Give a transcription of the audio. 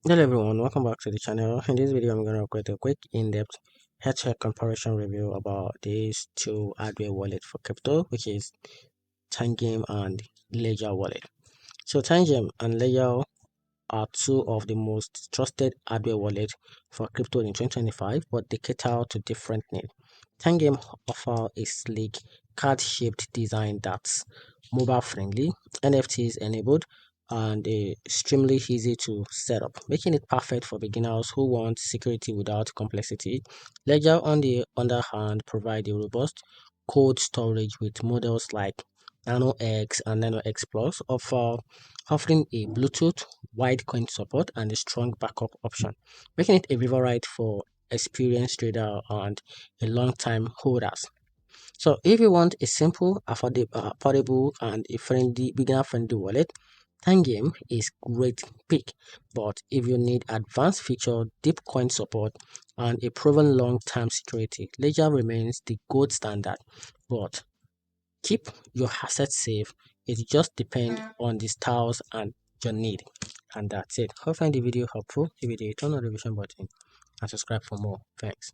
Hello everyone, welcome back to the channel. In this video, I'm going to create a quick in-depth head-to-head comparison review about these two hardware wallets for crypto, which is Tangem and Ledger Wallet. So Tangem and Ledger are two of the most trusted hardware wallets for crypto in 2025, but they cater to different needs. Tangem offer a sleek card-shaped design that's mobile-friendly, NFTs enabled, and extremely easy to set up, making it perfect for beginners who want security without complexity. Ledger, on the other hand, provide a robust cold storage with models like Nano X and Nano X Plus, offering a Bluetooth, wide coin support, and a strong backup option, making it a favorite for experienced trader and a long-time holders. So if you want a simple, affordable, and a friendly, beginner-friendly wallet, Tangame is great pick. But if you need advanced feature, deep coin support, and a proven long-term security, Ledger remains the gold standard. But keep your assets safe. It just depends on the styles and your need. And that's it. Hope you find the video helpful. If you did, turn on the notification button and subscribe for more. Thanks.